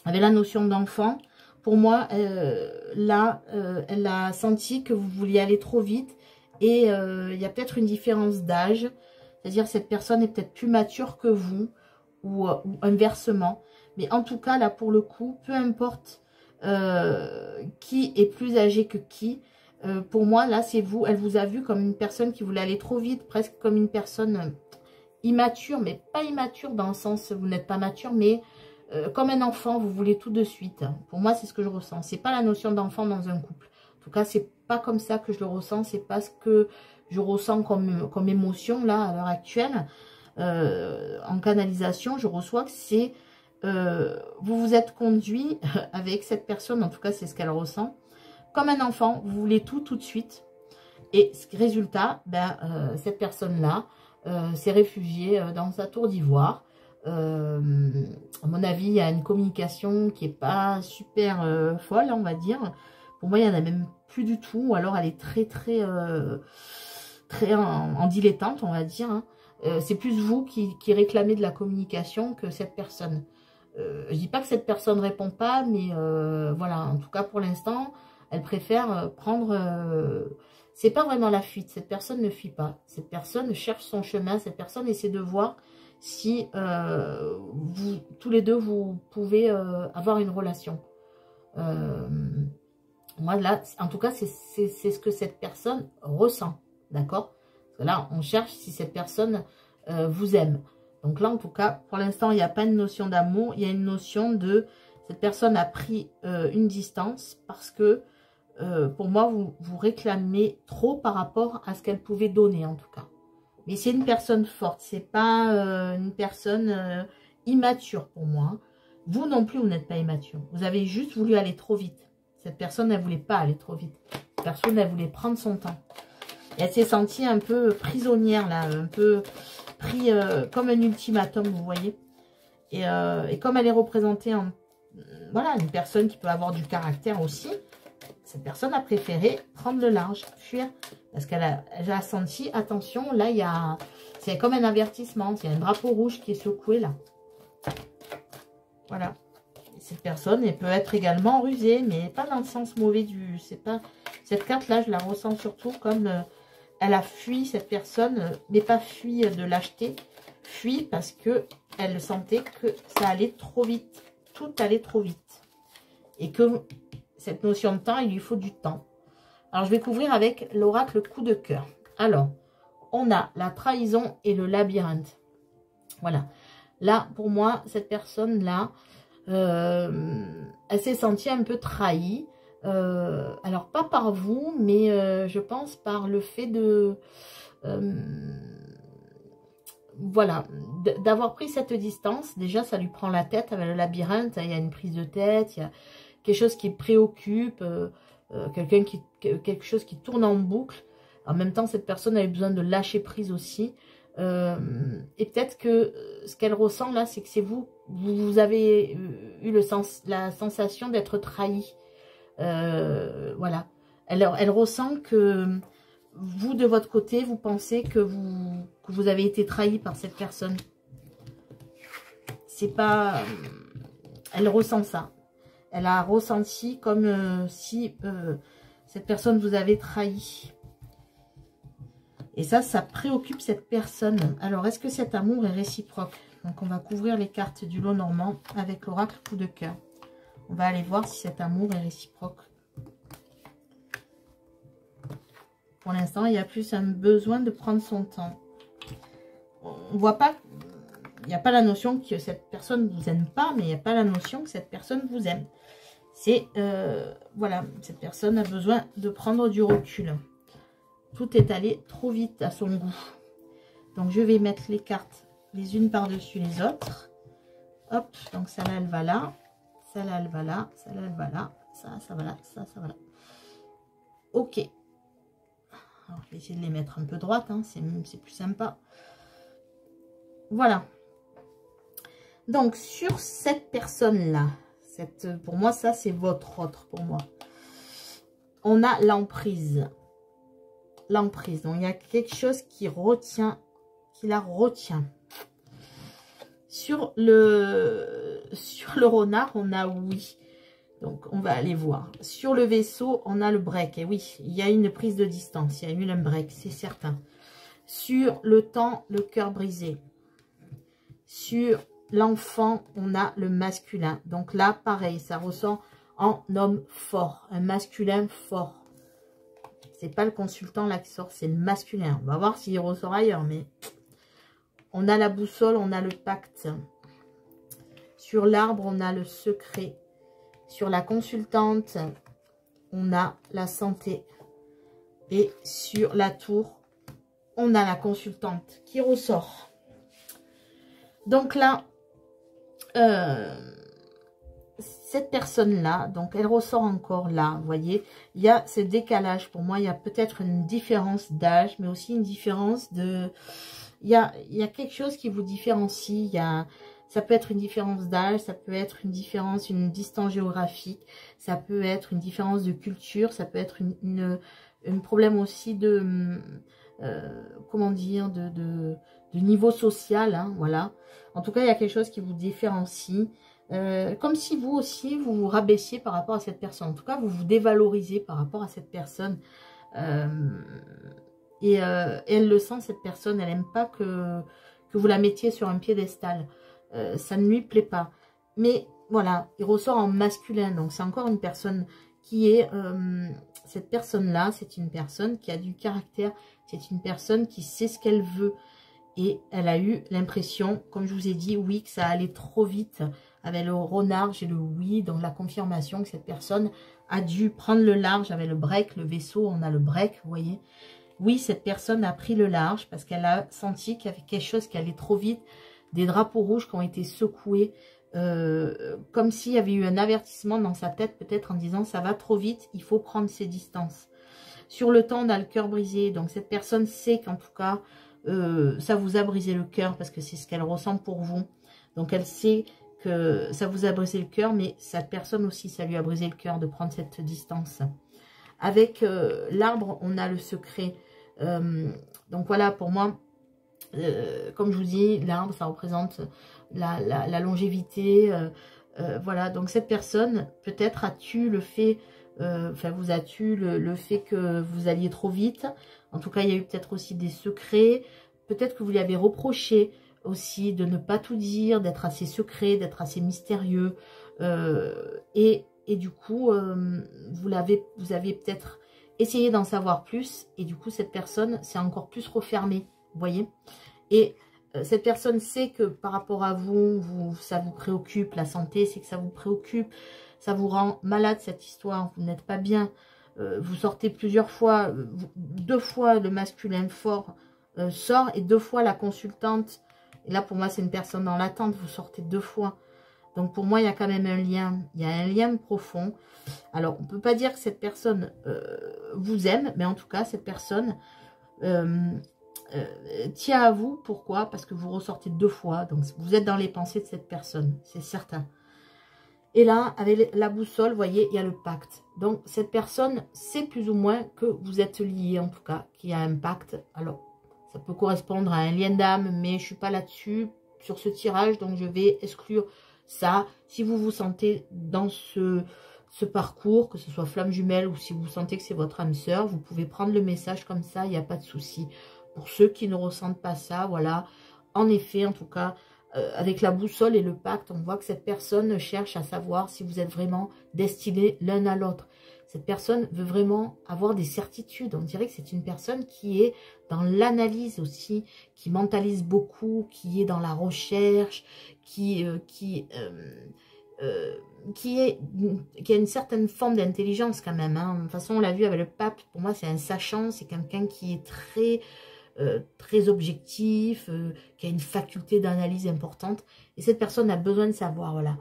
Avec la notion d'enfant, pour moi, là, elle a senti que vous vouliez aller trop vite. Et il y a peut-être une différence d'âge. C'est-à-dire cette personne est peut-être plus mature que vous. Ou inversement. Mais en tout cas, là, pour le coup, peu importe qui est plus âgé que qui. Pour moi, là, c'est vous. Elle vous a vu comme une personne qui voulait aller trop vite. Presque comme une personne immature, mais pas immature dans le sens où vous n'êtes pas mature, mais comme un enfant, vous voulez tout de suite. Pour moi, c'est ce que je ressens. C'est pas la notion d'enfant dans un couple. En tout cas, c'est pas comme ça que je le ressens. C'est pas ce que je ressens comme émotion là à l'heure actuelle. En canalisation, je reçois que c'est vous vous êtes conduit avec cette personne, en tout cas c'est ce qu'elle ressent, comme un enfant. Vous voulez tout de suite. Et résultat, cette personne-là s'est réfugiée dans sa tour d'ivoire. À mon avis, il y a une communication qui n'est pas super folle, on va dire. Pour moi, il n'y en a même plus du tout. Ou alors, elle est très en dilettante, on va dire. Hein. C'est plus vous qui réclamez de la communication que cette personne. Je dis pas que cette personne répond pas, mais voilà. En tout cas, pour l'instant, elle préfère prendre... c'est pas vraiment la fuite. Cette personne ne fuit pas. Cette personne cherche son chemin. Cette personne essaie de voir si vous, tous les deux, vous pouvez avoir une relation. Moi, là, en tout cas, c'est ce que cette personne ressent. D'accord? Parce que là, on cherche si cette personne vous aime. Donc là, en tout cas, pour l'instant, il n'y a pas une notion d'amour. Il y a une notion de... Cette personne a pris une distance parce que, pour moi, vous réclamez trop par rapport à ce qu'elle pouvait donner, en tout cas. Mais c'est une personne forte. C'est pas une personne immature pour moi. Vous non plus, vous n'êtes pas immature. Vous avez juste voulu aller trop vite. Cette personne, elle ne voulait pas aller trop vite. Cette personne, elle voulait prendre son temps. Et elle s'est sentie un peu prisonnière, là. Un peu pris comme un ultimatum, vous voyez. Et comme elle est représentée en... Voilà, une personne qui peut avoir du caractère aussi. Cette personne a préféré prendre le large, fuir. Parce qu'elle a senti, attention, là, c'est comme un avertissement. Il y a un drapeau rouge qui est secoué, là. Voilà. Et cette personne, elle peut être également rusée, mais pas dans le sens mauvais du... C'est pas... Cette carte-là, je la ressens surtout comme... elle a fui, cette personne, mais pas fui de lâcheté. Fui parce que elle sentait que ça allait trop vite. Tout allait trop vite. Et que... Cette notion de temps, il lui faut du temps. Alors, je vais couvrir avec l'oracle coup de cœur. Alors, on a la trahison et le labyrinthe. Voilà. Là, pour moi, cette personne-là, elle s'est sentie un peu trahie. Alors, pas par vous, mais je pense par le fait de... voilà, d'avoir pris cette distance. Déjà, ça lui prend la tête avec le labyrinthe. Il y a une prise de tête, il y a quelque chose qui préoccupe, quelque chose qui tourne en boucle. En même temps, cette personne a eu besoin de lâcher prise aussi. Et peut-être que ce qu'elle ressent là, c'est que c'est vous avez eu la sensation d'être trahi. Voilà. Elle ressent que vous, de votre côté, vous pensez que vous avez été trahi par cette personne. C'est pas... Elle ressent ça. Elle a ressenti comme si cette personne vous avait trahi. Et ça préoccupe cette personne. Alors, est-ce que cet amour est réciproque? Donc, on va couvrir les cartes du lot normand avec l'oracle coup de cœur. On va aller voir si cet amour est réciproque. Pour l'instant, il y a plus un besoin de prendre son temps. On ne voit pas... Il n'y a pas la notion que cette personne ne vous aime pas, mais il n'y a pas la notion que cette personne vous aime. C'est, voilà, cette personne a besoin de prendre du recul. Tout est allé trop vite à son goût. Donc, je vais mettre les cartes les unes par-dessus les autres. Hop, donc celle-là, elle va là. Celle-là, elle va là. Celle-là, elle va là. Ça va là. Ça va là. Ok. Alors, je vais essayer de les mettre un peu droites, hein, c'est plus sympa. Voilà. Donc, sur cette personne-là, pour moi, ça, c'est votre autre, pour moi. On a l'emprise. L'emprise. Donc, il y a quelque chose qui la retient. Sur le renard, on a oui. Donc, on va aller voir. Sur le vaisseau, on a le break. Et oui, il y a une prise de distance. Il y a eu un break, c'est certain. Sur le temps, le cœur brisé. Sur l'enfant, on a le masculin. Donc là, pareil, ça ressent en homme fort. Un masculin fort. C'est pas le consultant là qui sort, c'est le masculin. On va voir s'il ressort ailleurs, mais On a la boussole, on a le pacte. Sur l'arbre, on a le secret. Sur la consultante, on a la santé. Et sur la tour, on a la consultante qui ressort. Donc là, cette personne-là, donc elle ressort encore là, vous voyez. Il y a ce décalage. Pour moi, il y a peut-être une différence d'âge, mais aussi une différence de... Il y a quelque chose qui vous différencie. Ça peut être une différence d'âge, ça peut être une différence, une distance géographique, ça peut être une différence de culture, ça peut être un problème aussi de... comment dire, de niveau social, hein, voilà. En tout cas, il y a quelque chose qui vous différencie. Comme si vous aussi, vous vous rabaissiez par rapport à cette personne. En tout cas, vous vous dévalorisez par rapport à cette personne. Et elle le sent, cette personne. Elle n'aime pas que vous la mettiez sur un piédestal. Ça ne lui plaît pas. Mais voilà, il ressort en masculin. Donc, c'est encore une personne qui est... cette personne-là, c'est une personne qui a du caractère. C'est une personne qui sait ce qu'elle veut. Et elle a eu l'impression, comme je vous ai dit, oui, que ça allait trop vite. Avec le renard, j'ai le oui, donc la confirmation que cette personne a dû prendre le large avec le break, le vaisseau, on a le break, vous voyez. Oui, cette personne a pris le large parce qu'elle a senti qu'il y avait quelque chose qui allait trop vite. Des drapeaux rouges qui ont été secoués, comme s'il y avait eu un avertissement dans sa tête, peut-être en disant ça va trop vite, il faut prendre ses distances. Sur le temps, on a le cœur brisé, donc cette personne sait qu'en tout cas, ça vous a brisé le cœur parce que c'est ce qu'elle ressent pour vous. Donc elle sait que ça vous a brisé le cœur, mais cette personne aussi, ça lui a brisé le cœur de prendre cette distance. Avec l'arbre, on a le secret. Donc voilà, pour moi, comme je vous dis, l'arbre, ça représente la longévité. Voilà, donc cette personne, peut-être a-tu le fait... Enfin, vous a-tu le fait que vous alliez trop vite. En tout cas, il y a eu peut-être aussi des secrets. Peut-être que vous lui avez reproché aussi de ne pas tout dire, d'être assez secret, d'être assez mystérieux. Et du coup, vous avez peut-être essayé d'en savoir plus. Et du coup, cette personne s'est encore plus refermée. Vous voyez? Et cette personne sait que par rapport à vous, ça vous préoccupe. La santé, c'est que ça vous préoccupe. Ça vous rend malade cette histoire, vous n'êtes pas bien, vous sortez plusieurs fois, 2 fois le masculin fort sort et 2 fois la consultante. Et là pour moi c'est une personne dans l'attente, vous sortez 2 fois. Donc pour moi il y a quand même un lien, il y a un lien profond. Alors on ne peut pas dire que cette personne vous aime, mais en tout cas cette personne tient à vous. Pourquoi? Parce que vous ressortez 2 fois, donc vous êtes dans les pensées de cette personne, c'est certain. Et là, avec la boussole, vous voyez, il y a le pacte. Donc, cette personne sait plus ou moins que vous êtes liés, en tout cas, qu'il y a un pacte. Alors, ça peut correspondre à un lien d'âme, mais je ne suis pas là-dessus, sur ce tirage, donc je vais exclure ça. Si vous vous sentez dans ce parcours, que ce soit flamme jumelle, ou si vous sentez que c'est votre âme sœur, vous pouvez prendre le message comme ça, il n'y a pas de souci. Pour ceux qui ne ressentent pas ça, voilà, en effet, en tout cas... avec la boussole et le pacte, on voit que cette personne cherche à savoir si vous êtes vraiment destinés l'un à l'autre. Cette personne veut vraiment avoir des certitudes. On dirait que c'est une personne qui est dans l'analyse aussi, qui mentalise beaucoup, qui est dans la recherche, qui a une certaine forme d'intelligence quand même. Hein. De toute façon, on l'a vu avec le pape, pour moi c'est un sachant, c'est quelqu'un qui est très objectif, qui a une faculté d'analyse importante. Et cette personne a besoin de savoir, voilà.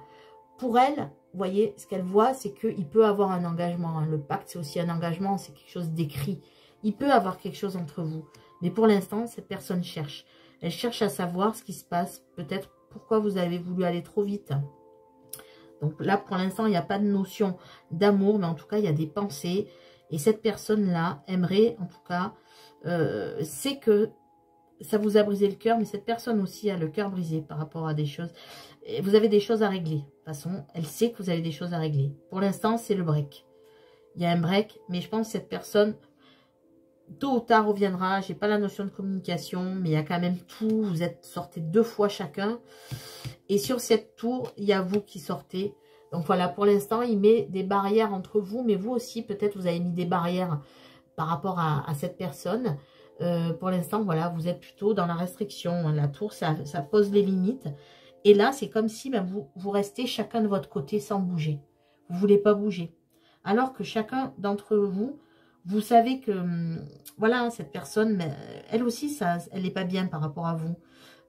Pour elle, vous voyez, ce qu'elle voit, c'est qu'il peut avoir un engagement. Hein. Le pacte, c'est aussi un engagement, c'est quelque chose d'écrit. Il peut avoir quelque chose entre vous. Mais pour l'instant, cette personne cherche. Elle cherche à savoir ce qui se passe. Peut-être pourquoi vous avez voulu aller trop vite. Donc là, pour l'instant, il n'y a pas de notion d'amour, mais en tout cas, il y a des pensées. Et cette personne-là aimerait, en tout cas... c'est que ça vous a brisé le cœur, mais cette personne aussi a le cœur brisé par rapport à des choses. Et vous avez des choses à régler. De toute façon, elle sait que vous avez des choses à régler. Pour l'instant, c'est le break. Il y a un break, mais je pense que cette personne, tôt ou tard, reviendra. J'ai pas la notion de communication, mais il y a quand même tout. Vous êtes sortis 2 fois chacun. Et sur cette tour, il y a vous qui sortez. Donc voilà, pour l'instant, il met des barrières entre vous, mais vous aussi, peut-être, vous avez mis des barrières par rapport à cette personne. Pour l'instant, voilà, vous êtes plutôt dans la restriction. Hein. La tour, ça pose les limites. Et là, c'est comme si ben, vous restez chacun de votre côté sans bouger. Vous ne voulez pas bouger. Alors que chacun d'entre vous, vous savez que, voilà, cette personne, elle aussi, elle n'est pas bien par rapport à vous.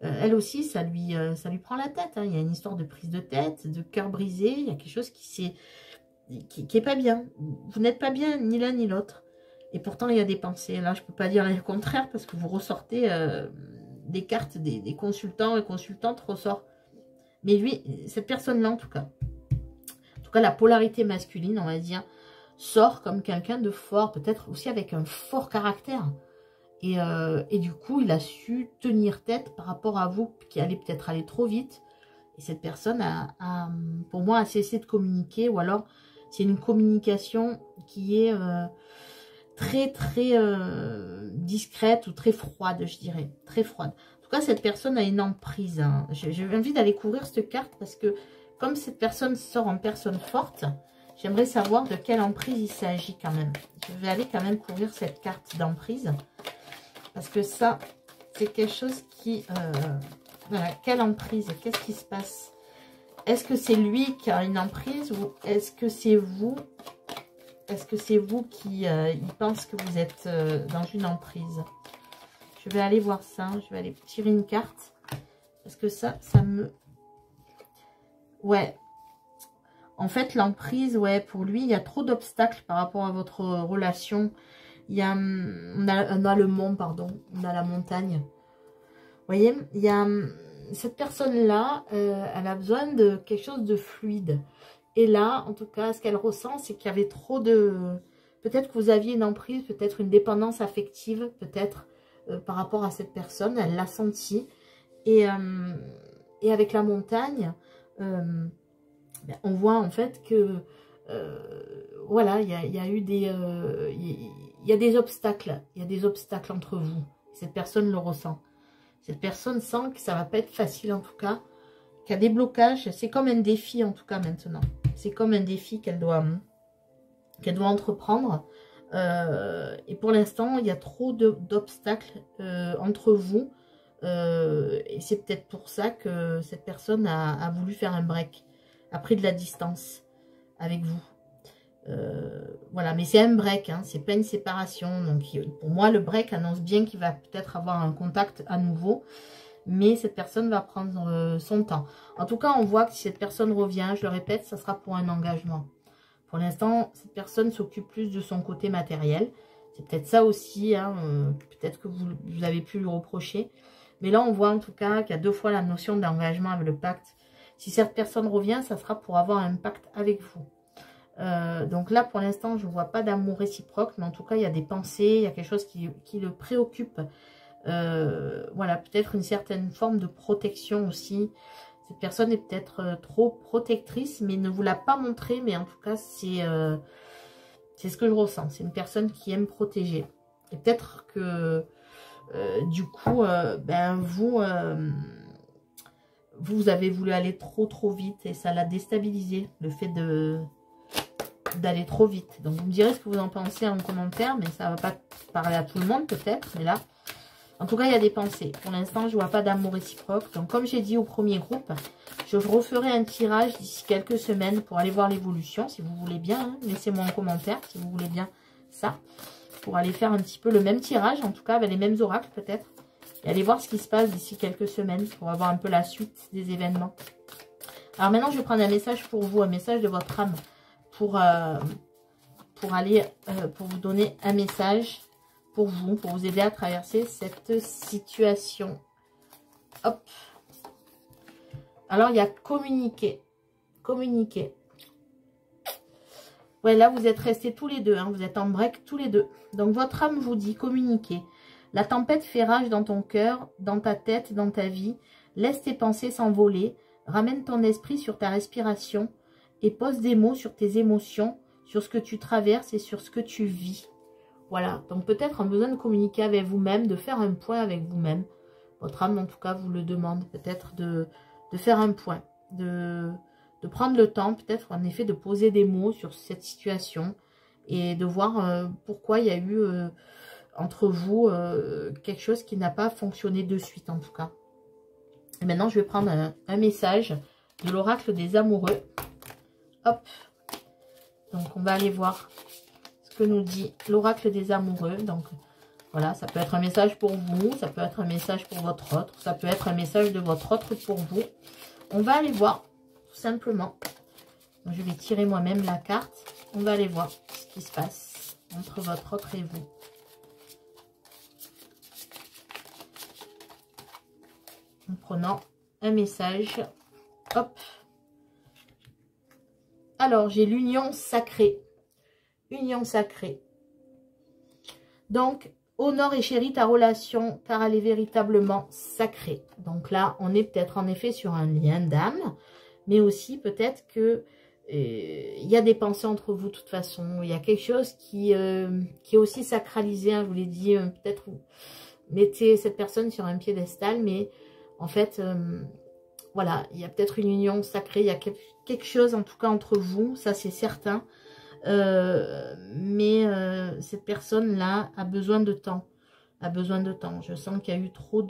Elle aussi, ça lui prend la tête. Hein. Il y a une histoire de prise de tête, de cœur brisé. Il y a quelque chose qui est pas bien. Vous n'êtes pas bien, ni l'un ni l'autre. Et pourtant, il y a des pensées. Là, je ne peux pas dire le contraire parce que vous ressortez des cartes des consultants et consultantes ressortent. Mais lui, cette personne-là, en tout cas, la polarité masculine, on va dire, sort comme quelqu'un de fort, peut-être aussi avec un fort caractère. Et du coup, il a su tenir tête par rapport à vous, qui allait peut-être aller trop vite. Et cette personne pour moi, a cessé de communiquer, ou alors c'est une communication qui est très discrète ou très froide, je dirais. Très froide. En tout cas, cette personne a une emprise. Hein. J'ai envie d'aller couvrir cette carte parce que comme cette personne sort en personne forte, j'aimerais savoir de quelle emprise il s'agit quand même. Je vais aller quand même couvrir cette carte d'emprise. Parce que ça, c'est quelque chose qui... voilà, quelle emprise? Qu'est-ce qui se passe? Est-ce que c'est lui qui a une emprise ou est-ce que c'est vous? Est-ce que c'est vous qui il pense que vous êtes dans une emprise? Je vais aller voir ça. Je vais aller tirer une carte. Parce que ça me... Ouais. En fait, l'emprise, ouais, pour lui, il y a trop d'obstacles par rapport à votre relation. Il y a, on a le mont, pardon. On a la montagne. Vous voyez, il y a cette personne-là, elle a besoin de quelque chose de fluide. Et là, en tout cas, ce qu'elle ressent, c'est qu'il y avait trop de... Peut-être que vous aviez une emprise, peut-être une dépendance affective, peut-être par rapport à cette personne. Elle l'a senti. Et avec la montagne, on voit en fait que... voilà, il y a eu des... il y a des obstacles. Il y a des obstacles entre vous. Cette personne le ressent. Cette personne sent que ça va pas être facile en tout cas. Qu'il y a des blocages. C'est comme un défi en tout cas maintenant. C'est comme un défi qu'elle doit entreprendre. Et pour l'instant, il y a trop d'obstacles entre vous. Et c'est peut-être pour ça que cette personne a voulu faire un break. A pris de la distance avec vous. Voilà, mais c'est un break, hein, c'est pas une séparation. Donc pour moi, le break annonce bien qu'il va peut-être avoir un contact à nouveau. Mais cette personne va prendre son temps. En tout cas, on voit que si cette personne revient, je le répète, ça sera pour un engagement. Pour l'instant, cette personne s'occupe plus de son côté matériel. C'est peut-être ça aussi, hein, peut-être que vous avez pu lui reprocher. Mais là, on voit en tout cas qu'il y a 2 fois la notion d'engagement avec le pacte. Si cette personne revient, ça sera pour avoir un pacte avec vous. Donc là, pour l'instant, je ne vois pas d'amour réciproque. Mais en tout cas, il y a des pensées, il y a quelque chose qui le préoccupe. Voilà, peut-être une certaine forme de protection aussi. Cette personne est peut-être trop protectrice, mais ne vous l'a pas montré. Mais en tout cas, c'est ce que je ressens. C'est une personne qui aime protéger. Et peut-être que du coup, ben vous avez voulu aller trop vite et ça l'a déstabilisé, le fait d'aller trop vite. Donc vous me direz ce que vous en pensez en commentaire, mais ça ne va pas parler à tout le monde peut-être, mais là, en tout cas, il y a des pensées. Pour l'instant, je ne vois pas d'amour réciproque. Donc comme j'ai dit au premier groupe, je referai un tirage d'ici quelques semaines pour aller voir l'évolution, si vous voulez bien. Hein. Laissez-moi en commentaire si vous voulez bien ça, pour aller faire un petit peu le même tirage, en tout cas avec les mêmes oracles peut-être. Et aller voir ce qui se passe d'ici quelques semaines pour avoir un peu la suite des événements. Alors maintenant, je vais prendre un message pour vous, un message de votre âme. Pour vous donner un message pour vous aider à traverser cette situation. Hop. Alors, il y a communiquer. Communiquer. Ouais, là, vous êtes restés tous les deux. Hein, vous êtes en break tous les deux. Donc, votre âme vous dit communiquer. La tempête fait rage dans ton cœur, dans ta tête, dans ta vie. Laisse tes pensées s'envoler. Ramène ton esprit sur ta respiration. Et pose des mots sur tes émotions, sur ce que tu traverses et sur ce que tu vis. Voilà, donc peut-être un besoin de communiquer avec vous-même, de faire un point avec vous-même. Votre âme, en tout cas, vous le demande peut-être de faire un point, de prendre le temps, peut-être en effet, de poser des mots sur cette situation et de voir pourquoi il y a eu entre vous quelque chose qui n'a pas fonctionné de suite en tout cas. Et maintenant, je vais prendre un message de l'oracle des amoureux. Hop. Donc, on va aller voir ce que nous dit l'oracle des amoureux. Donc, voilà, ça peut être un message pour vous, ça peut être un message pour votre autre, ça peut être un message de votre autre pour vous. On va aller voir, tout simplement. Donc, je vais tirer moi-même la carte. On va aller voir ce qui se passe entre votre autre et vous. En prenant un message. Hop. Alors, j'ai l'union sacrée. Union sacrée. Donc, honore et chéris ta relation, car elle est véritablement sacrée. Donc là, on est peut-être en effet sur un lien d'âme, mais aussi peut-être que il y a des pensées entre vous de toute façon. Il y a quelque chose qui est aussi sacralisé. Hein, je vous l'ai dit, peut-être vous mettez cette personne sur un piédestal, mais en fait, voilà, il y a peut-être une union sacrée. Il y a quelque chose en tout cas entre vous, ça c'est certain. Mais cette personne-là a besoin de temps. A besoin de temps. Je sens qu'il y a eu trop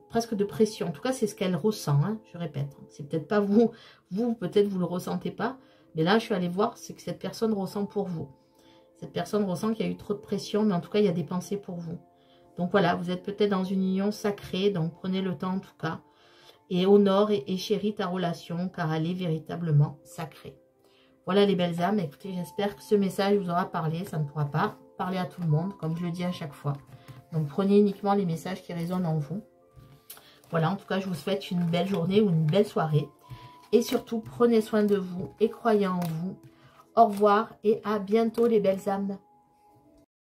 presque de pression. En tout cas, c'est ce qu'elle ressent, hein, je répète. C'est peut-être pas vous. Vous, peut-être vous le ressentez pas. Mais là, je suis allée voir ce que cette personne ressent pour vous. Cette personne ressent qu'il y a eu trop de pression, mais en tout cas, il y a des pensées pour vous. Donc voilà, vous êtes peut-être dans une union sacrée, donc prenez le temps en tout cas. Et honore et chéris ta relation, car elle est véritablement sacrée. Voilà les belles âmes, écoutez, j'espère que ce message vous aura parlé. Ça ne pourra pas parler à tout le monde, comme je le dis à chaque fois. Donc prenez uniquement les messages qui résonnent en vous. Voilà, en tout cas, je vous souhaite une belle journée ou une belle soirée. Et surtout, prenez soin de vous et croyez en vous. Au revoir et à bientôt les belles âmes.